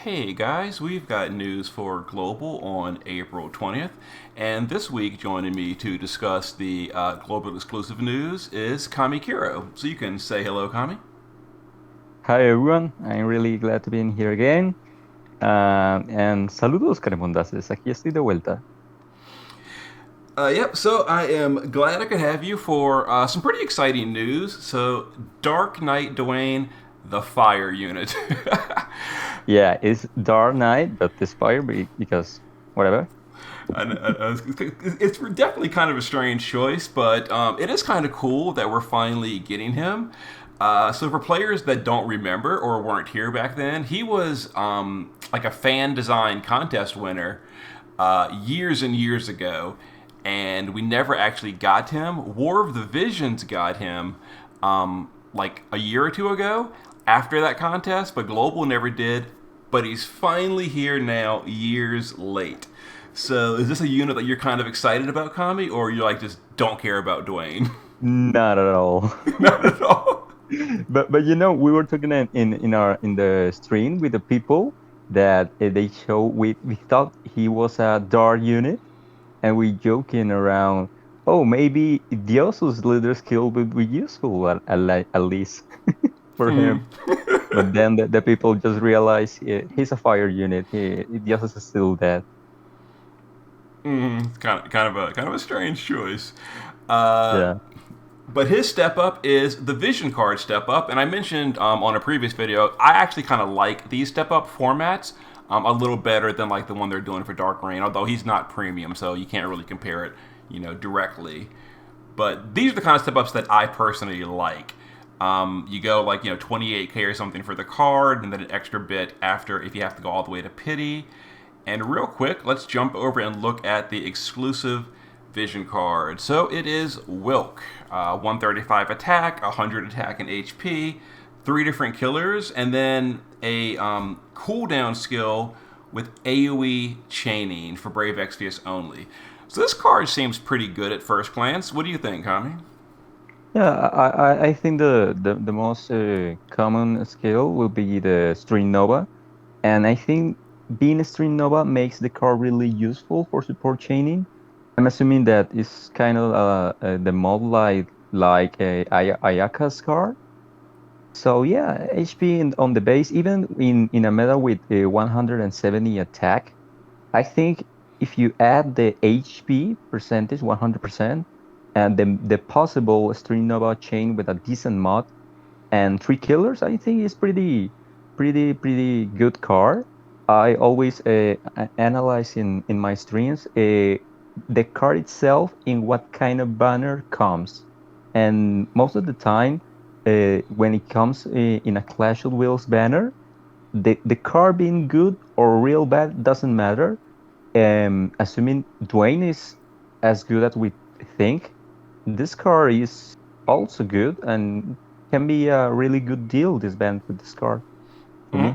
Hey guys, we've got news for Global on April 20th, and this week joining me to discuss the Global exclusive news is Kamikiro. So you can say hello, Kami. Hi everyone, I'm really glad to be in here again. And saludos, Caremondases. Aquí estoy de vuelta. Yep, so I am glad I could have you for some pretty exciting news. So, Dark Knight Dwayne, the Fire Unit. Yeah, it's Dark Knight, but because whatever. It's definitely kind of a strange choice, but it is kind of cool that we're finally getting him. So for players that don't remember or weren't here back then, he was like a fan design contest winner years and years ago, and we never actually got him. War of the Visions got him like a year or two ago after that contest, but Global never did. But he's finally here now, years late. So is this a unit that you're kind of excited about, Kami, or you like just don't care about Dwayne? Not at all. Not at all. But we were talking in the stream with the people that they show we thought he was a Dark unit, and we joking around. Oh, maybe Diosus leader skill would be useful at least for him. But then the people just realize he's a fire unit. Diosus is still dead. Kind of a strange choice. Uh, Yeah. but his step up is the Vision card step up, and I mentioned on a previous video, I actually kind of like these step up formats a little better than like the one they're doing for Dark Reign. Although he's not premium, so you can't really compare it, directly. But these are the kind of step ups that I personally like. You go like 28k or something for the card, and then an extra bit after if you have to go all the way to pity. And real quick, let's jump over and look at the exclusive Vision card. So it is Wilk, 135 attack, 100 attack and HP, three different killers, and then a cooldown skill with AoE chaining for Brave Exvius only. So this card seems pretty good at first glance. What do you think, Kami? Yeah, I think the most common skill will be the String Nova, and I think being a String Nova makes the card really useful for support chaining. I'm assuming that it's kind of the mod like a Ayaka's card. So yeah, HP on the base, even in a meta with 170 attack, I think if you add the HP percentage 100% and the possible String Nova chain with a decent mod and three killers, I think is pretty good card. I always analyze in my streams the card itself in what kind of banner comes, and most of the time when it comes in a Clash of Wills banner, the card being good or real bad doesn't matter. Assuming Dwayne is as good as we think, this card is also good and can be a really good deal this band with this card for me.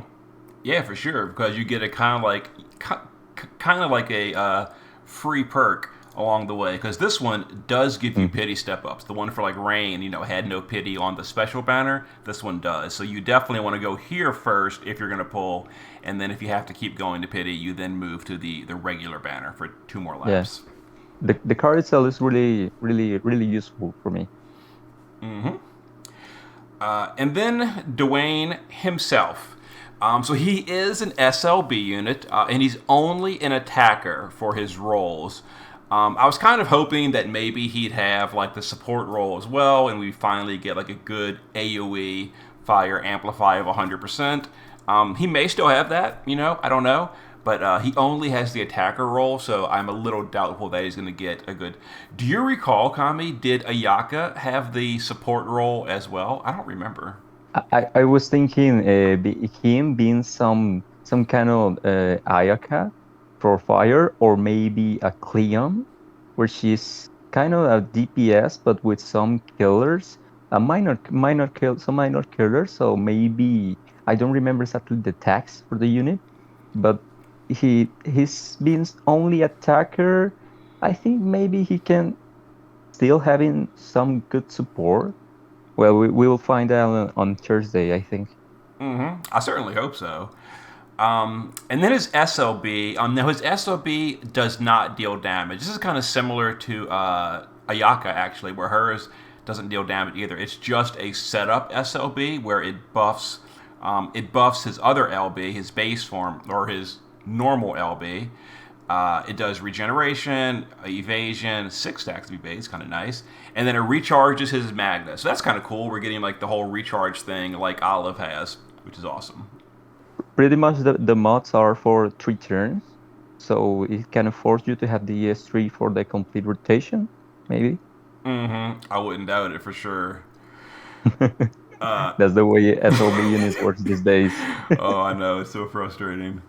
Yeah, for sure, because you get a kind of like a free perk along the way. Because this one does give you Mm. pity step ups. The one for like Rain, had no pity on the special banner. This one does. So you definitely want to go here first if you're going to pull, and then if you have to keep going to pity, you then move to the regular banner for two more Yeah, laps. the card itself is really useful for me. And then Dwayne himself. So he is an SLB unit, and he's only an attacker for his roles. I was kind of hoping that maybe he'd have like the support role as well, and we finally get like a good AOE fire amplify of 100%. He may still have that, I don't know. But he only has the attacker role, so I'm a little doubtful that he's going to get a good. Do you recall, Kami? Did Ayaka have the support role as well? I don't remember. I was thinking him being some kind of Ayaka for fire, or maybe a Cleon, where she's kind of a DPS but with some killers, a some minor killers. So maybe I don't remember exactly the tax for the unit, but he's been only attacker. I think maybe he can still having some good support. Well, we will find out on Thursday, I think. I certainly hope so. And then his SLB. Now his SLB does not deal damage. This is kind of similar to Ayaka actually, where hers doesn't deal damage either. It's just a setup SLB where it buffs his other LB, his base form or his normal LB. It does regeneration, evasion, 6 stacks of evasion, kind of nice, and then it recharges his Magna. So that's kind of cool. We're getting like the whole recharge thing like Olive has, which is awesome. Pretty much the mods are for 3 turns, so it can force you to have the ES3 for the complete rotation, maybe. I wouldn't doubt it for sure. That's the way SLB units works these days. Oh, I know, it's so frustrating.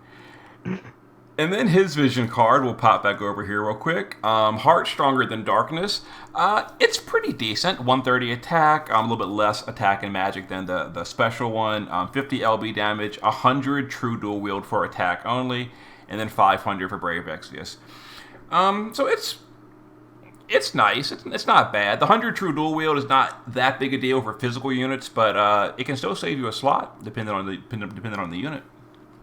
And then his vision card, we'll pop back over here real quick. Heart Stronger Than Darkness. It's pretty decent. 130 attack, a little bit less attack and magic than the special one. 50 LB damage, 100 true dual wield for attack only, and then 500 for Brave Exvius. So it's nice. It's not bad. The 100 true dual wield is not that big a deal for physical units, but it can still save you a slot depending on the unit.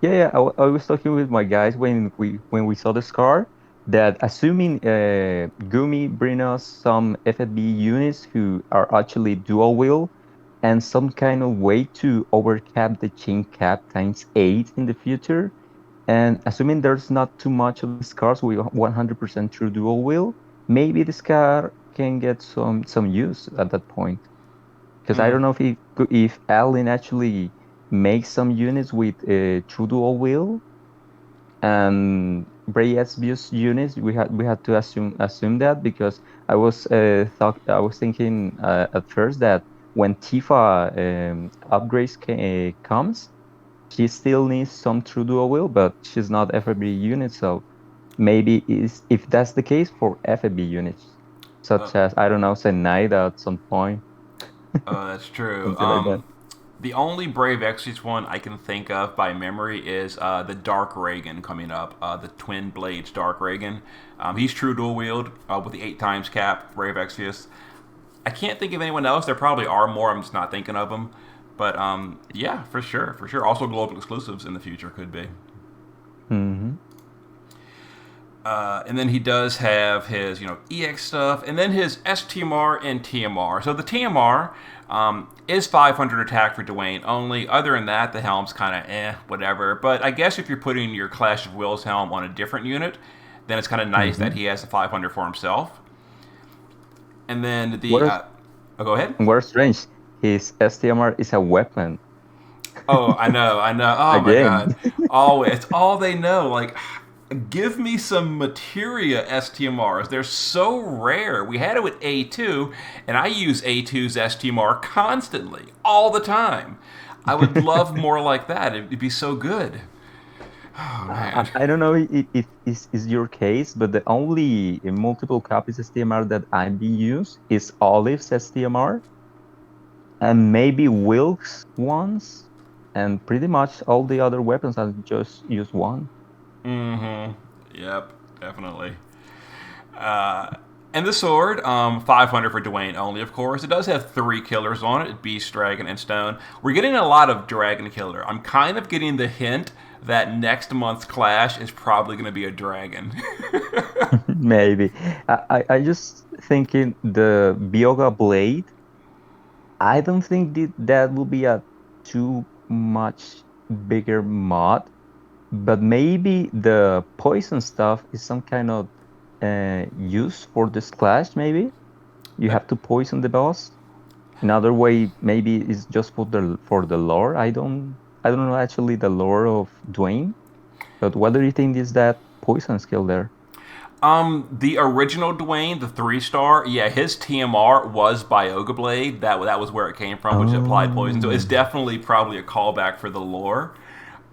Yeah, I was talking with my guys when we saw this card that assuming Gumi bring us some FFB units who are actually dual wield and some kind of way to overcap the chain cap times 8 in the future, and assuming there's not too much of these cards with 100% true dual wield, maybe this card can get some use at that point. Because I don't know if Allen actually makes some units with true dual wield and Bray SBU's units. We had to assume that because I was thinking at first that when Tifa upgrades comes, she still needs some true dual wield, but she's not FFB unit, so maybe if that's the case for FFB units, such as I don't know, Zenaida at some point. That's true. Something like that. The only Brave Exvius one I can think of by memory is the Dark Reagan coming up, the Twin Blades Dark Reagan. He's true dual wield with the 8 times cap, Brave Exvius. I can't think of anyone else. There probably are more. I'm just not thinking of them. But yeah, for sure. Also, global exclusives in the future could be. Mm-hmm. And then he does have his, EX stuff, and then his STMR and TMR. So the TMR is 500 attack for Dwayne only. Other than that, the helm's kind of whatever. But I guess if you're putting your Clash of Wills helm on a different unit, then it's kind of nice that he has the 500 for himself. And then the... go ahead. What's strange, his STMR is a weapon. Oh, I know. Oh, my God. Always. It's all they know. Like... Give me some materia STMRs. They're so rare. We had it with A2, and I use A2's STMR constantly, all the time. I would love more like that. It'd be so good. Oh, man. I don't know if is your case, but the only multiple copies STMR that I've been used is Olive's STMR, and maybe Wilk's once, and pretty much all the other weapons I just use one. Yep, definitely. And the sword, 500 for Dwayne only, of course. It does have 3 killers on it, Beast, Dragon, and Stone. We're getting a lot of Dragon Killer. I'm kind of getting the hint that next month's Clash is probably going to be a Dragon. Maybe. I just thinking the Byoga Blade, I don't think that will be a too much bigger mod. But maybe the poison stuff is some kind of use for this clash. Maybe you have to poison the boss. Another way, maybe it's just for the lore. I don't know actually the lore of Dwayne. But what do you think is that poison skill there? The original Dwayne, the 3-star, yeah, his TMR was Byoga Blade. That was where it came from, which applied poison. So it's definitely probably a callback for the lore.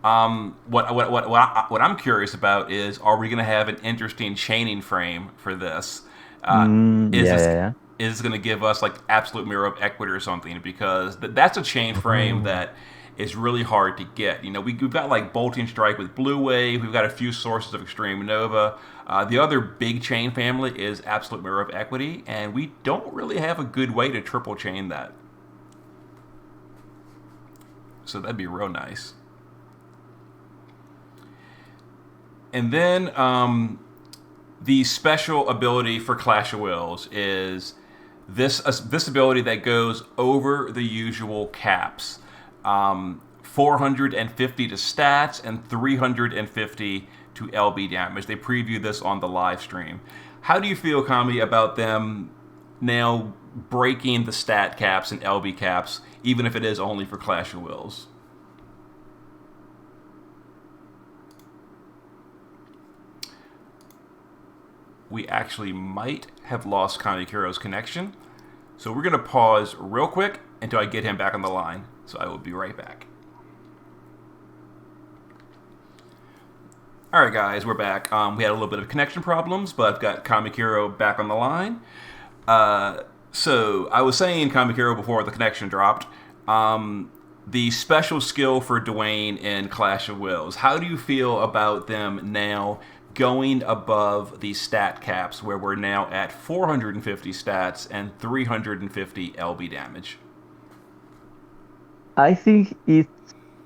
What I'm curious about is, are we going to have an interesting chaining frame for this? Is going to give us like absolute mirror of equity or something? Because that's a chain frame that is really hard to get. We've got like Bolting Strike with Blue Wave. We've got a few sources of Extreme Nova. The other big chain family is absolute mirror of equity, and we don't really have a good way to triple chain that. So that'd be real nice. And then the special ability for Clash of Wills is this ability that goes over the usual caps. 450 to stats and 350 to LB damage. They preview this on the live stream. How do you feel, Kami, about them now breaking the stat caps and LB caps, even if it is only for Clash of Wills? We actually might have lost Kamikiro's connection. So we're going to pause real quick until I get him back on the line. So I will be right back. All right, guys, we're back. We had a little bit of connection problems, but I've got Kamikiro back on the line. So I was saying, Kamikiro, before the connection dropped, the special skill for Dwayne in Clash of Wills. How do you feel about them now going above the stat caps, where we're now at 450 stats and 350 LB damage? I think it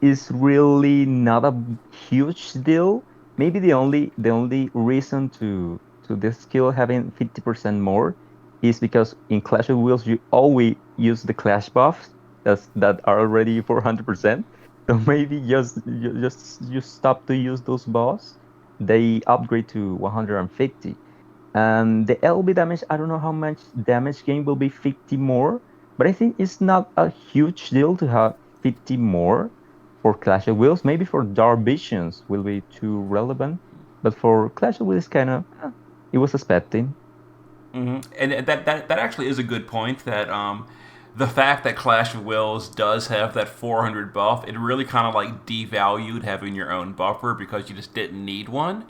is really not a huge deal. Maybe the only reason to this skill having 50% more is because in Clash of Wills you always use the clash buffs that are already 400%. So maybe just stop to use those buffs. They upgrade to 150. And the LB damage, I don't know how much damage gain will be 50 more, but I think it's not a huge deal to have 50 more for Clash of Wills. Maybe for Dark Visions will be too relevant, but for Clash of Wills, kind of, it was expecting. And that actually is a good point. That the fact that Clash of Wills does have that 400 buff, it really kind of like devalued having your own buffer because you just didn't need one.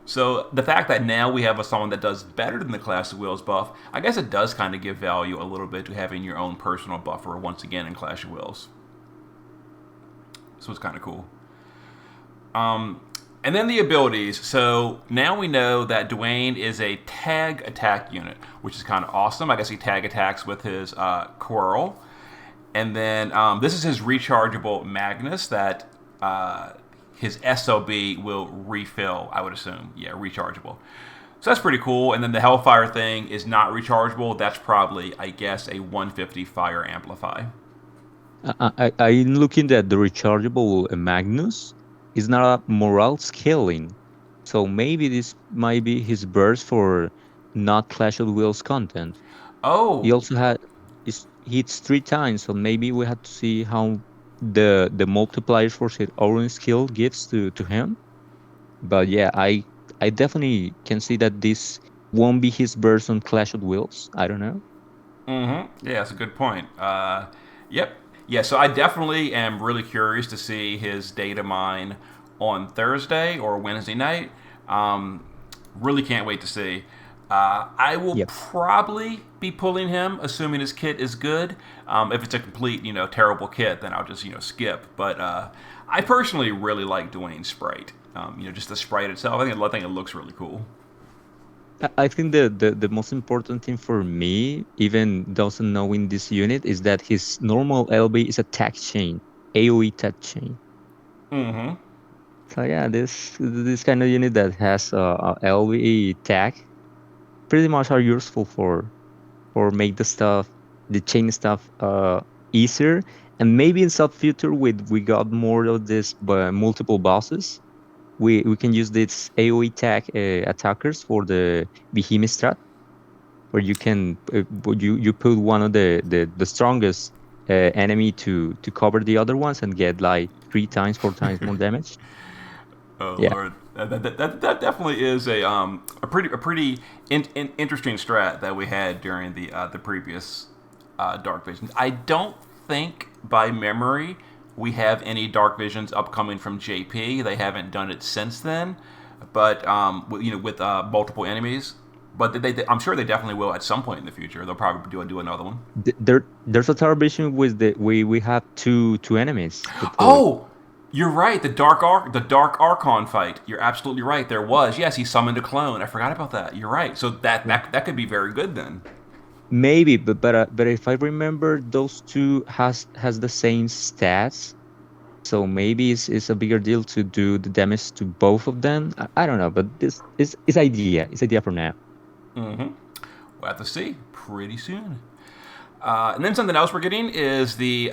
So the fact that now we have someone that does better than the Clash of Wills buff, I guess it does kind of give value a little bit to having your own personal buffer once again in Clash of Wills. So it's kind of cool. And then the abilities. So now we know that Dwayne is a tag attack unit, which is kind of awesome. I guess he tag attacks with his Quirl. And then this is his rechargeable Magnus that his SOB will refill, I would assume. Yeah, rechargeable. So that's pretty cool. And then the Hellfire thing is not rechargeable. That's probably, I guess, a 150 fire amplify. I'm looking at the rechargeable Magnus. Is not a morale scaling, so maybe this might be his burst for not Clash of Wills content. He Oh, also had hits 3 times, so maybe we had to see how the multipliers for his own skill gives to him. But yeah, I definitely can see that this won't be his burst on Clash of Wills. I don't know. yeah, that's a good point. Yep. Yeah, so I definitely am really curious to see his data mine on Thursday or Wednesday night. Really can't wait to see. I will Yep. probably be pulling him, assuming his kit is good. If it's a complete, terrible kit, then I'll just, skip. But I personally really like Dwayne's sprite. Just the sprite itself. I think it looks really cool. I think the most important thing for me, even doesn't knowing this unit, is that his normal LB is a tag chain, AoE tag chain. Mm-hmm. So yeah, this kind of unit that has a LB tag pretty much are useful for make the chain stuff easier. And maybe in sub future with we got more of this multiple bosses, we can use this AoE tag attackers for the Behemoth strat, where you can you put one of the strongest enemy to cover the other ones and get like 3 times 4 times more damage. Oh Yeah. Lord, that definitely is a pretty interesting strat that we had during the previous Dark Visions. I don't think by memory we have any Dark Visions upcoming from JP. They haven't done it since then, but with multiple enemies. But I'm sure they definitely will at some point in the future. They'll probably do another one. There's a television with we have two enemies for. Oh, you're right. The Dark Archon fight. You're absolutely right. There was. Yes, he summoned a clone. I forgot about that. You're right. So that could be very good then. Maybe, but if I remember, those two has the same stats. So maybe it's a bigger deal to do the damage to both of them. I don't know, but this is idea. It's idea for now. Mm-hmm. We'll have to see pretty soon. And then something else we're getting is the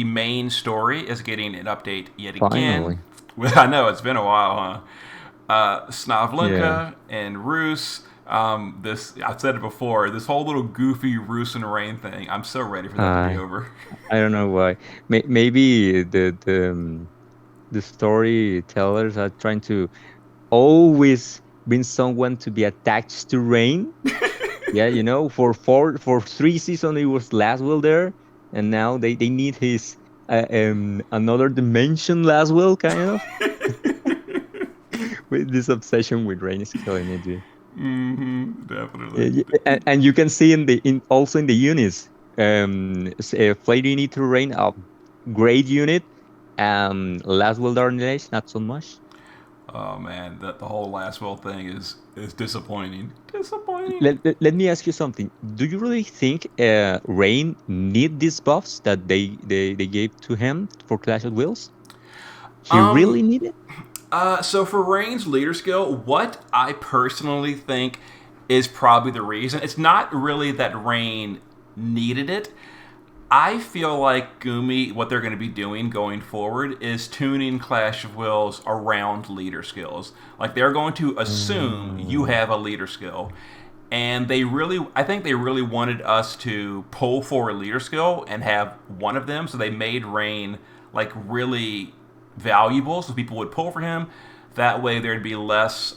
main story is getting an update yet again. Finally. Well, I know it's been a while, huh? Yeah. Snavlinka and Roos. This I've said it before. This whole little goofy Roos and Rain thing. I'm so ready for that to be I over. I don't know why. Maybe the storytellers are trying to always bring someone to be attached to Rain. Yeah, for 3 seasons it was Laswell there, and now they need his another dimension Laswell kind of. With this obsession with Rain is killing me, dude. Definitely. And you can see in also in the units, Flare unit to Rain a great unit, Laswell Darnage not so much. Oh man, the whole Lastwell thing is disappointing. Disappointing. Let me ask you something. Do you really think Rain need these buffs that they gave to him for Clash of Wills? He Um. really need it? So for Rain's leader skill, what I personally think is probably the reason. It's not really that Rain needed it. I feel like Gumi, what they're going to be doing going forward is tuning Clash of Wills around leader skills. Like they're going to assume you Mm, have a leader skill. And I think they really wanted us to pull for a leader skill and have one of them. So they made Rain like really valuable so people would pull for him. That way there'd be less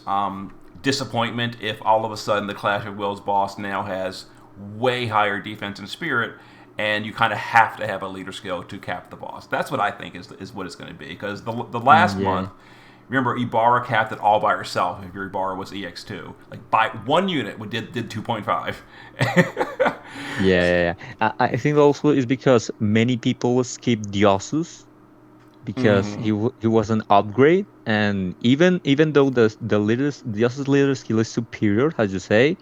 disappointment if all of a sudden the Clash of Wills boss now has way higher defense and spirit, and you kind of have to have a leader skill to cap the boss. That's what I think is what it's going to be. Because the last yeah. month, remember Ibarra capped it all by herself. If your Ibarra was EX2, like by one unit, did 2.5. Yeah. I think also it's because many people skip Diosus because Mm-hmm. he was an upgrade, and even though Diosus leader skill is superior, as you say,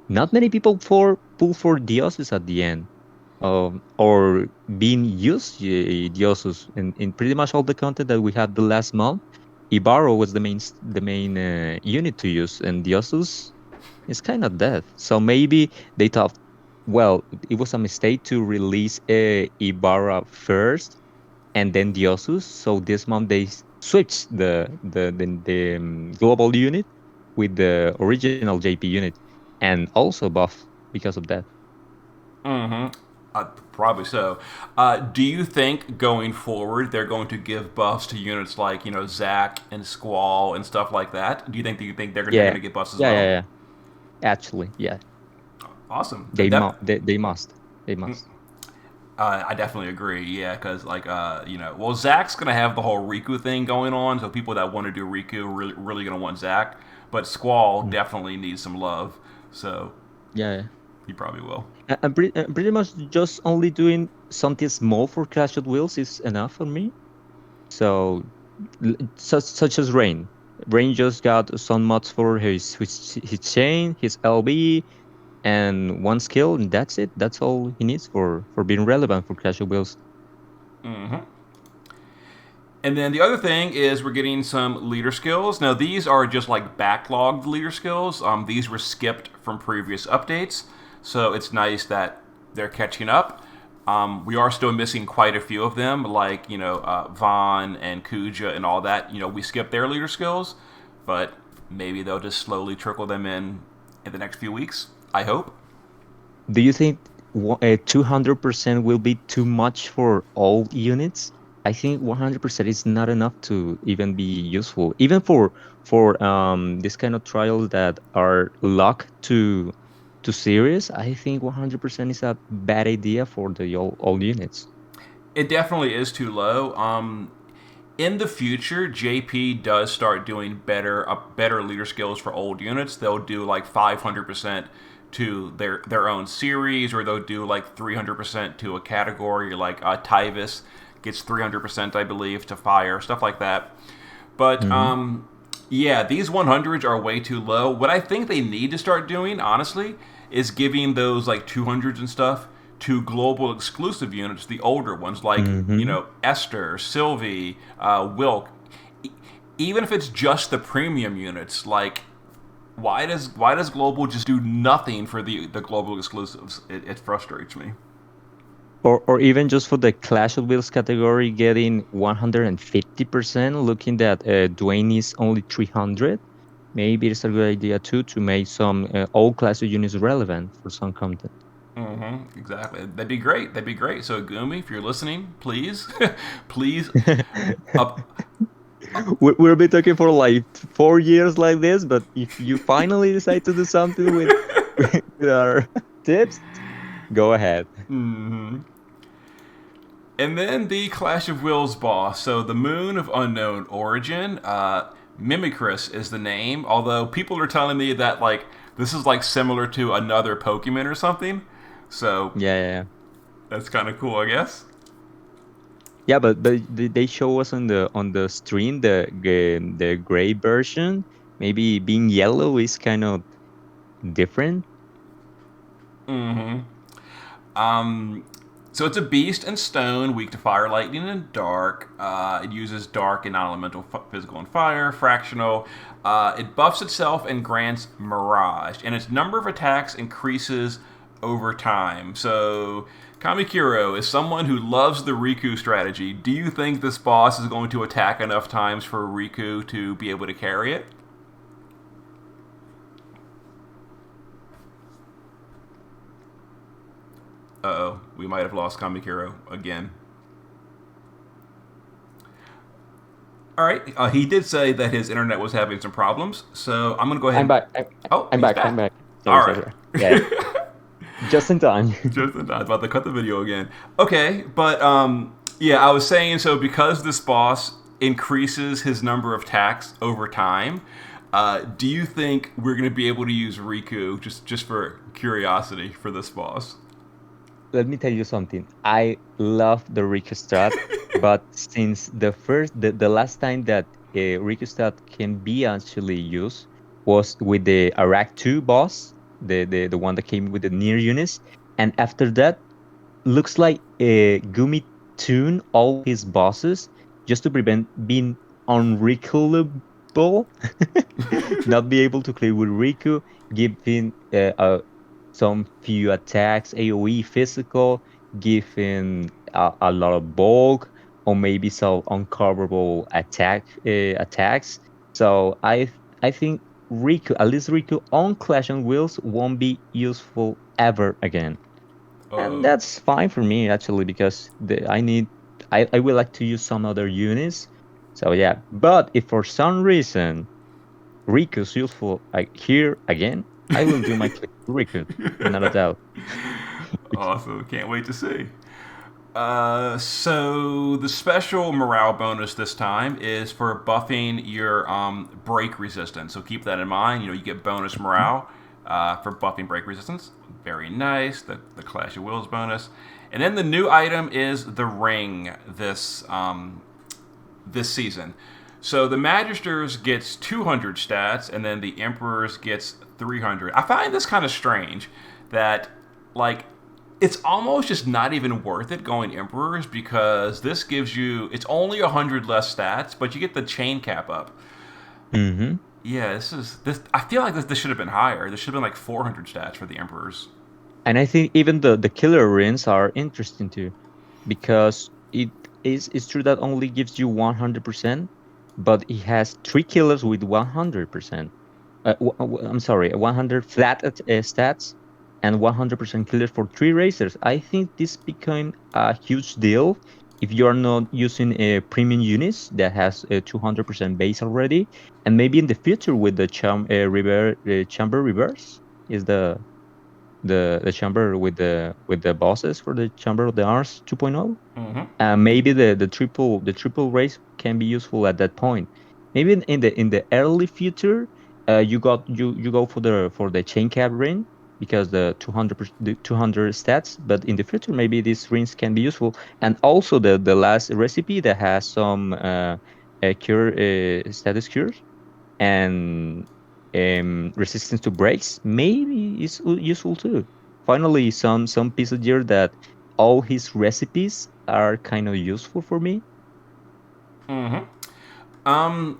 not many people pull for Diosus at the end. Or being used Diosus in pretty much all the content that we had the last month. Ibarro was the main unit to use, and Diosus is kind of dead. So maybe they thought, well, it was a mistake to release Ibarra first and then Diosus. So this month they switched the global unit with the original JP unit, and also buff because of that. Mm-hmm. Probably so. Do you think going forward they're going to give buffs to units like Zack and Squall and stuff like that? Do you think they're going Yeah, to get buffs as yeah, yeah, well? yeah. Actually, yeah, Awesome. they must, they must. I definitely agree. Yeah, because well, Zack's gonna have the whole Riku thing going on, so people that want to do Riku are really gonna want Zack. But Squall Mm. definitely needs some love, so Yeah, he probably will. pretty much just only doing something small for Clash of Wheels is enough for me. So, such as Rain. Rain just got some mods for his chain, his LB, and one skill, and that's it. That's all he needs for being relevant for Clash of Wheels. Hmm. And then the other thing is we're getting some leader skills. Now these are just like backlogged leader skills. These were skipped from previous updates, so it's nice that they're catching up. We are still missing quite a few of them, like Vaughn and Kuja and all that. We skipped their leader skills, but maybe they'll just slowly trickle them in the next few weeks. I hope. Do you think 200% will be too much for all units? I think 100% is not enough to even be useful. Even for this kind of trials that are locked to series, I think 100% is a bad idea for the all units. It definitely is too low. In the future, JP does start doing better leader skills for old units. They'll do like 500% to their own series, or they'll do like 300% to a category. Like Tyvis gets 300%, I believe, to fire, stuff like that. But Hmm. yeah, these 100s are way too low. What I think they need to start doing, honestly, is giving those like 200s and stuff to global exclusive units, the older ones like Mm-hmm. Esther, Sylvie, Wilk. E- Even if it's just the premium units, like why does global just do nothing for the global exclusives? It frustrates me. Or even just for the Clash of Wills category, getting 150%, looking that Dwayne is only 300. Maybe it's a good idea too to make some old Clash of units relevant for some content. Exactly. That'd be great. That'd be great. So Gumi, if you're listening, please, please up. We'll be talking for like 4 years like this, but if you finally decide to do something with with our tips, go ahead. And then the Clash of Wills boss. So the Moon of Unknown Origin. Mimicrus is the name. Although people are telling me that like this is like similar to another Pokemon or something. So Yeah, yeah, yeah. that's kind of cool, I guess. Yeah, but they show us on the stream the gray version. Maybe being yellow is kind of different. Um, so it's a beast and stone, weak to fire, lightning, and dark. It uses dark and non-elemental, physical and fire, fractional. It buffs itself and grants mirage, and its number of attacks increases over time. So Kamikiro is someone who loves the Riku strategy. Do you think this boss is going to attack enough times for Riku to be able to carry it? Uh-oh, we might have lost Kamikiro again. All right. He did say that his internet was having some problems, so I'm gonna go ahead I'm and. back. Oh, I'm he's back. I'm back. back. Sorry, All sorry, right. sorry. Yeah, just in time. Just in time. I was about to cut the video again. Okay, but yeah, I was saying so because this boss increases his number of attacks over time. Do you think we're gonna be able to use Riku just for curiosity for this boss? Let me tell you something. I love the Riku strat, but since the last time that a Riku strat can be actually used was with the Arak 2 boss, the one that came with the near units, and after that, looks like Gumi tune all his bosses just to prevent being unrecallable, not be able to play with Riku, giving some few attacks, AoE physical, giving a lot of bulk, or maybe some uncoverable attacks. So I think Riku, at least Riku on Clash on Wheels, won't be useful ever again, and Uh, that's fine for me actually because I would like to use some other units. So yeah, but if for some reason Riku's useful here again, I will do my click to Riku, not a doubt. awesome. Can't wait to see. So the special morale bonus this time is for buffing your break resistance. So keep that in mind. You get bonus morale for buffing break resistance. Very nice. The Clash of Wills bonus, and then the new item is the ring this season. So the Magisters gets 200 stats, and then the Emperors gets 300. I find this kind of strange that like it's almost just not even worth it going Emperors because this gives you it's only 100 less stats, but you get the chain cap up. Hmm. Yeah, this. I feel like this should have been higher. This should have been like 400 stats for the Emperors. And I think even the killer rings are interesting too, because it's true that only gives you 100%, but it has three killers with 100%. I'm sorry, 100 flat stats and 100% killers for three racers. I think this became a huge deal if you are not using a premium units that has a 200% base already, and maybe in the future with the chamber reverse is the chamber with the bosses for the chamber of the arms 2.0. Maybe the triple race can be useful at that point. Maybe in the early future, you go for the chain cap ring because the 200 stats. But in the future, maybe these rings can be useful. And also the last recipe that has some cure status cures and resistance to breaks maybe is useful too. finally some piece of gear that all his recipes are kind of useful for me.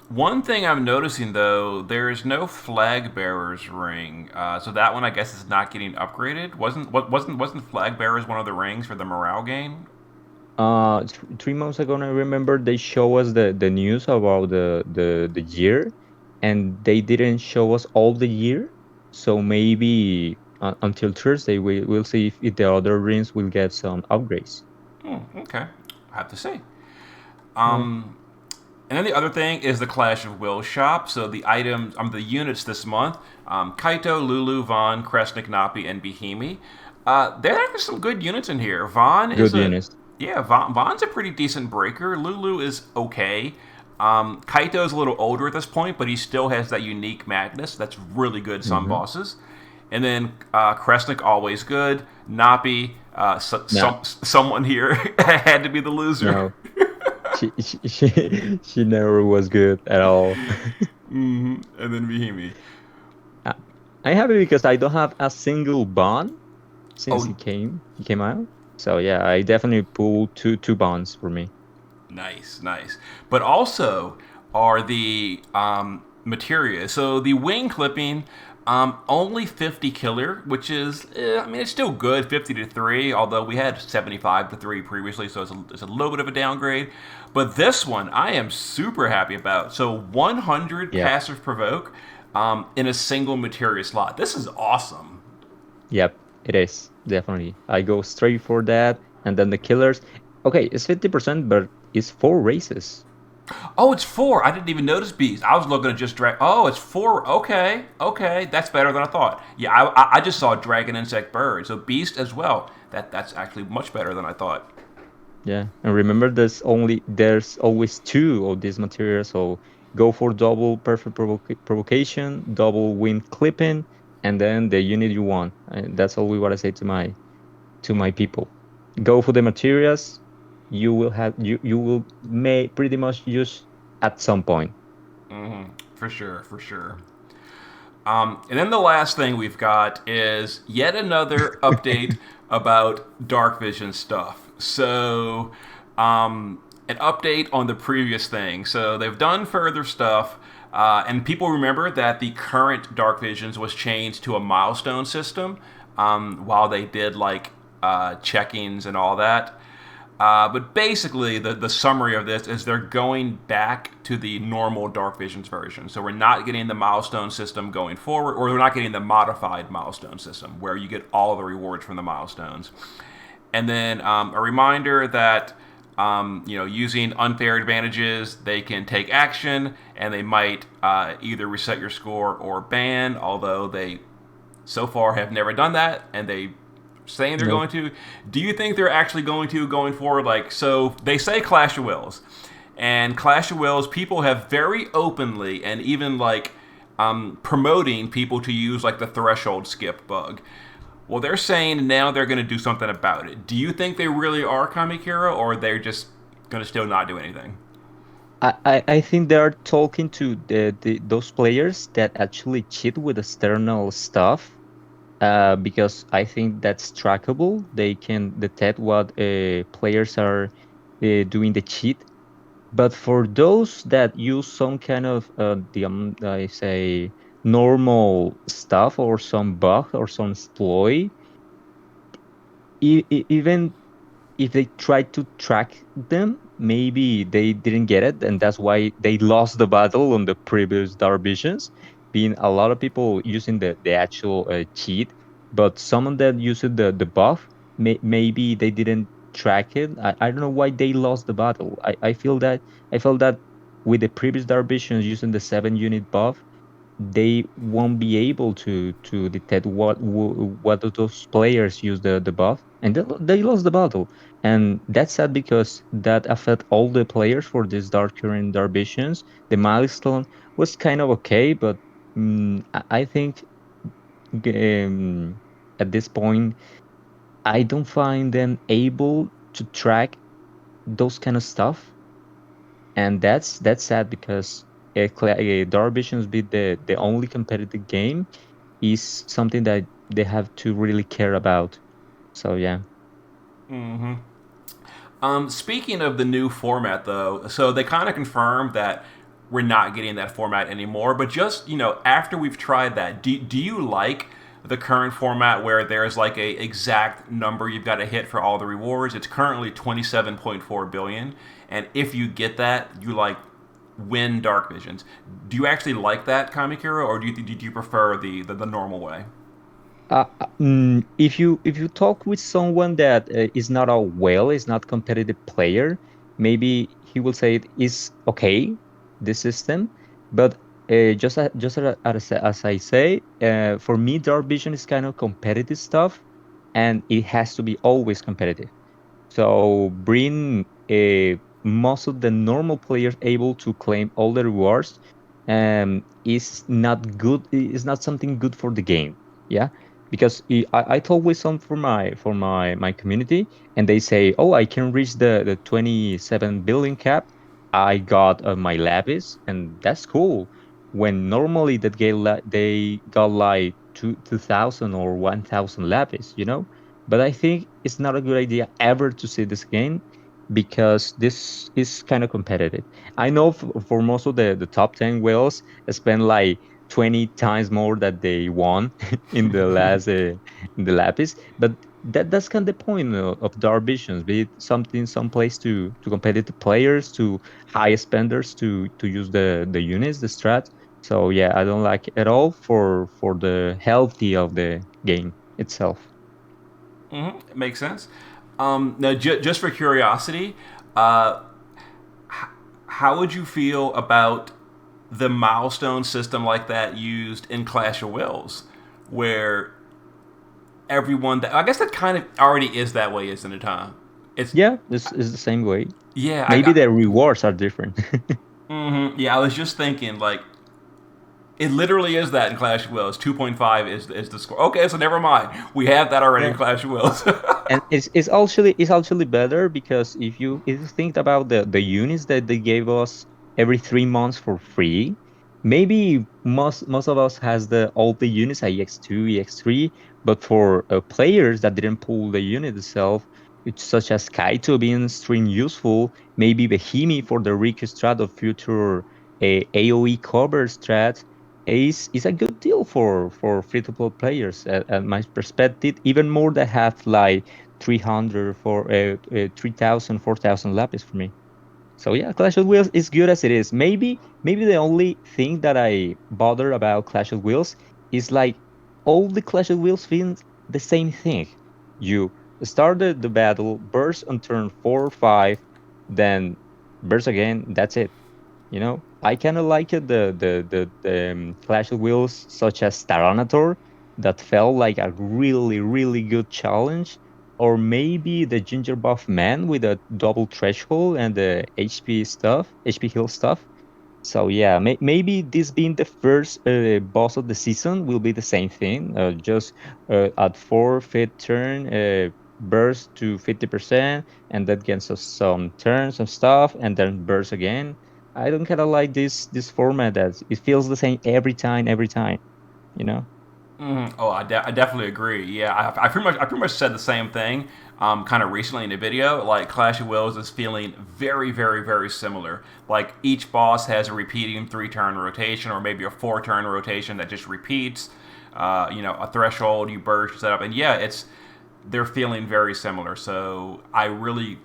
One thing I'm noticing though, there is no flag bearer's ring, so that one I guess is not getting upgraded. Wasn't flag bearers one of the rings for the morale gain? 3 months ago, I remember they show us the news about the year, and they didn't show us all the year. So maybe until Thursday, we'll see if the other rings will get some upgrades. Okay, I have to see. Yeah. And then the other thing is the Clash of Wills shop. So the items, the units this month: Kaito, Lulu, Vaughn, Kresnik, Napi, and Behimi. There are some good units in here. Vaughn is Good a units. yeah, Vaughn's a pretty decent breaker. Lulu is okay. Kaito's a little older at this point, but he still has that unique madness that's really good some Mm-hmm. bosses. And then Kresnik always good. Napi, No, someone here had to be the loser. no, she never was good at all. And then Behimi. I- I'm happy because I don't have a single bond since Oh, he came out. So yeah, I definitely pull two bonds for me. nice, nice. But also are the materia. So the wing clipping, only 50 killer, which is, I mean, it's still good, 50 to 3, although we had 75 to 3 previously, so it's a little bit of a downgrade. But this one, I am super happy about. So 100 Yep. passive provoke in a single materia slot. This is awesome. Yep, it is definitely. I go straight for that, and then the killers. Okay, it's 50%, but it's 4 races. Oh, it's 4. I didn't even notice beast. I was looking at just drag. Oh, it's 4. Okay, okay, that's better than I thought. Yeah, I just saw dragon, insect, bird. So beast as well. That's actually much better than I thought. Yeah, and remember, there's always two of these materials. So go for double perfect provocation, double wind clipping, and then the unit you want. And that's always what I say to my people. Go for the materials. You will may pretty much use at some point. For sure, for sure. And then the last thing we've got is yet another update about dark vision stuff. So, an update on the previous thing. So they've done further stuff, and people remember that the current dark visions was changed to a milestone system, while they did like check-ins and all that. But basically, the summary of this is they're going back to the normal Dark Visions version. So we're not getting the milestone system going forward, or we're not getting the modified milestone system where you get all of the rewards from the milestones. And then a reminder that using unfair advantages, they can take action and they might either reset your score or ban. Although they so far have never done that, and they saying they're Nope. going to. Do you think they're actually going to going forward? Like, so they say Clash of Wills, and Clash of Wills people have very openly and even like promoting people to use like the threshold skip bug. Well, they're saying now they're going to do something about it. Do you think they really are Kamikiro, or they're just going to still not do anything? I think they are talking to those players that actually cheat with external stuff, because I think that's trackable. They can detect what players are doing the cheat. But for those that use some kind of I say normal stuff or some bug or some exploit, even if they tried to track them, maybe they didn't get it, and that's why they lost the battle on the previous Darvisions. Being a lot of people using the actual cheat, but some of them using the buff, maybe they didn't track it. I don't know why they lost the battle. I felt that with the previous Darvisions using the 7 unit buff, they won't be able to detect what of those players use the buff, and they lost the battle. And that's sad because that affect all the players for this dark current darbitions. The milestone was kind of okay, but I think um, at this point I don't find them able to track those kind of stuff, and that's sad because Darbitions be the only competitive game is something that they have to really care about. So yeah. Speaking of the new format, though, so they kind of confirmed that we're not getting that format anymore. But just after we've tried that, do you like the current format where there's like a exact number you've got to hit for all the rewards? It's currently 27.4 billion, and if you get that, you like win dark visions. Do you actually like that, Kamikiro, or do you prefer the normal way? If you talk with someone that is not a well, is not competitive player, maybe he will say it is okay, this system. But as I say, for me, Dark Vision is kind of competitive stuff, and it has to be always competitive. So bring most of the normal players able to claim all the rewards is not good. Is not something good for the game. Yeah, because I talk with some for my community, and they say, oh, I can reach the 27 billion cap. I got my lapis, and that's cool. When normally that they got like 2,000 or 1,000 lapis, but I think it's not a good idea ever to see this game because this is kind of competitive. I know for most of the top 10 whales spend like 20 times more that they won in the last in the lapis, but that's kind of the point of Dark Visions, be it something some place to competitive players, to high spenders to use the units, the strat. So yeah, I don't like it at all for the healthy of the game itself. It makes sense. Now, just for curiosity, uh, how would you feel about the milestone system like that used in Clash of Wills, where everyone that I guess that kind of already is that way, isn't it? Huh? It's Yeah, this is the same way. yeah. I Maybe got. the rewards are different. Yeah, I was just thinking like it literally is that in Clash of Wills. 2.5 is the score. Okay, so never mind. We have that already in Yeah. Clash of Wills. And it's actually better because if you think about the units that they gave us every 3 months for free, maybe most of us has all the units at EX2, EX3, but for players that didn't pull the unit itself, it's such as Kaito being stream useful, maybe Behimi for the Riku strat of future AoE cover strat, is a good deal for free to play players at my perspective, even more that have like 300 for 3,000, 4,000 lapis for me. So yeah, Clash of Wheels is good as it is. Maybe the only thing that I bother about Clash of Wheels is like all the Clash of Wheels things the same thing. You started the battle, burst on turn 4 or 5, then burst again. That's it. I kind of like it, the Clash of Wheels such as Tyranitar that felt like a really really good challenge, or maybe the Ginger Buff Man with a double threshold and the HP heal stuff. So yeah, maybe this being the first boss of the season will be the same thing. Just at 4th, 5th turn, burst to 50%, and that gets us some turns, some stuff, and then burst again. I don't kind of like this format that it feels the same every time, every time. You know? Oh, I definitely agree. Yeah, I pretty much said the same thing. Kind of recently in a video, like Clash of Wills is feeling very, very, very similar. Like each boss has a repeating 3-turn rotation, or maybe a 4-turn rotation that just repeats. A threshold you burst, you set up, and yeah, they're feeling very similar. So I really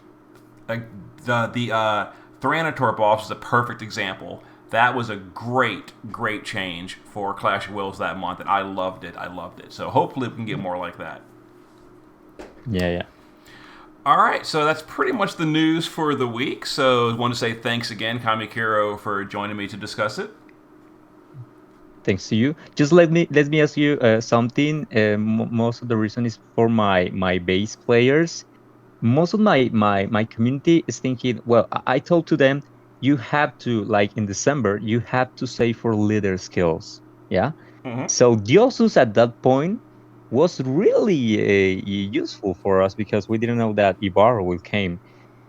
like the Tyranitar boss is a perfect example. That was a great, great change for Clash of Wills that month, and I loved it. I loved it. So hopefully we can get more like that. Yeah, yeah. All right, so that's pretty much the news for the week. So I want to say thanks again, Kamikiro, for joining me to discuss it. Thanks to you. Just let me ask you something. Most of the reason is for my base players. Most of my community is thinking, well, I told to them, you have to, like in December, you have to save for leader skills. Yeah. So Diosus at that point was really useful for us because we didn't know that Ibarra will came.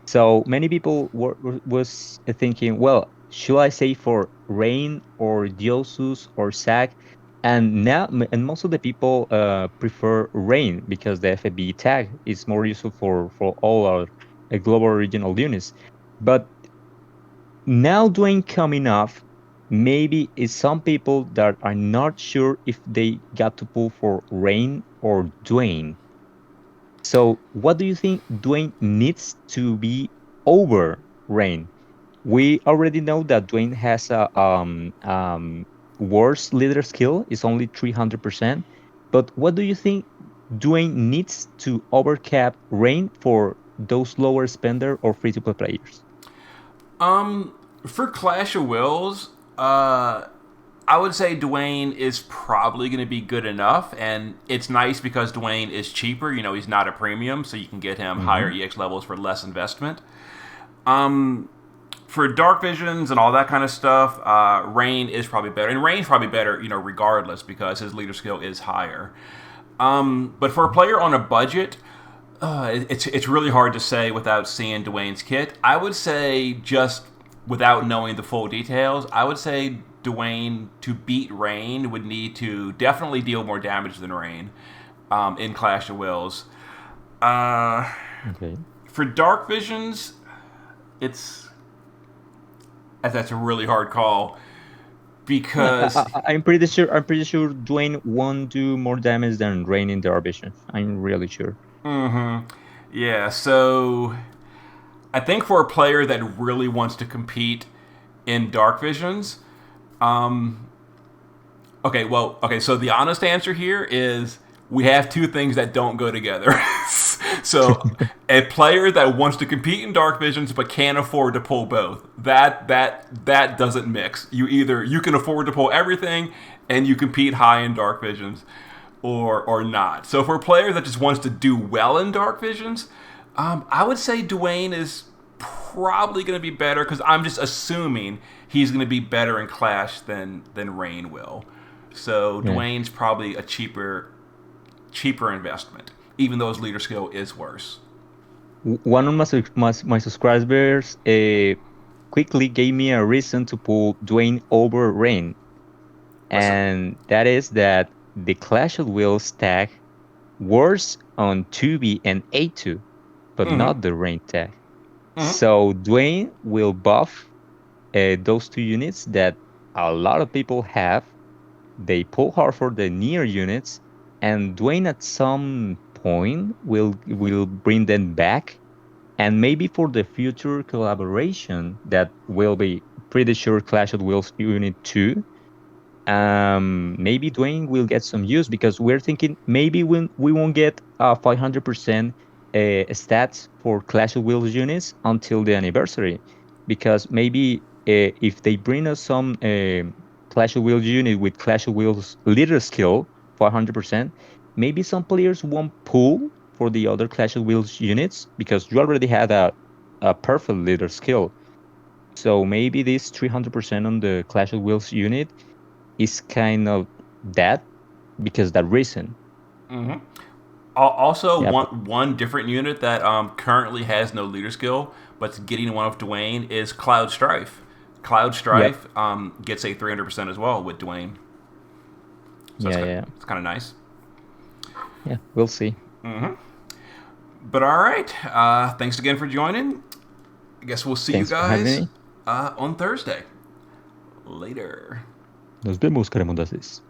So many people was thinking, well, should I save for Rain or Diosus or Sack? And now, and most of the people prefer Rain because the FAB tag is more useful for all our global regional units. But now Dwayne coming off, maybe it's some people that are not sure if they got to pull for Rain or Dwayne. So what do you think Dwayne needs to be over Rain? We already know that Dwayne has a worse leader skill, is only 300%. But what do you think Dwayne needs to overcap Rain for those lower spender or free to play players? For Clash of Wills, I would say Dwayne is probably going to be good enough, and it's nice because Dwayne is cheaper. You know, he's not a premium, so you can get him higher EX levels for less investment. For Dark Visions and all that kind of stuff, Rain is probably better, and Rain's probably better, you know, regardless because his leader skill is higher. But for a player on a budget, it's really hard to say without seeing Dwayne's kit. I would say just without knowing the full details, I would say Dwayne to beat Rain would need to definitely deal more damage than Rain in Clash of Wills. Okay. For Dark Visions, that's a really hard call because I'm pretty sure. I'm pretty sure Dwayne won't do more damage than Rain in Dark Vision. I'm really sure. yeah. So I think for a player that really wants to compete in Dark Visions, okay. So the honest answer here is we have two things that don't go together. So a player that wants to compete in Dark Visions but can't afford to pull both, that doesn't mix. You can afford to pull everything and you compete high in Dark Visions, or not. So for a player that just wants to do well in Dark Visions, I would say Dwayne is probably going to be better because I'm just assuming he's going to be better in Clash than Rain will. So Dwayne's probably a cheaper investment, even though his leader skill is worse. One of my subscribers quickly gave me a reason to pull Dwayne over Rain, What's that? and that is that the Clash of Wills tag works on 2B and A2, but not the Rain tag. So Dwayne will buff those two units that a lot of people have. They pull hard for the near units, and Dwayne at some point will bring them back. And maybe for the future collaboration that will be pretty sure Clash of Wills Unit 2, maybe Dwayne will get some use because we're thinking maybe we won't get 500% stats for Clash of Wills units until the anniversary, because maybe if they bring us some Clash of Wills unit with Clash of Wills leader skill 500%, maybe some players won't pull for the other Clash of Wills units because you already had a perfect leader skill. So maybe this 300% on the Clash of Wills unit is kind of that because that reason. Also, Yeah, one different unit that currently has no leader skill, but's getting one of Dwayne is Cloud Strife. Cloud Strife gets a 300% as well with Dwayne. So it's kind of nice. Yeah, we'll see. But all right, thanks again for joining. I guess we'll see Thanks you for having guys me. on Thursday. Later. Nos vemos, Cremondases.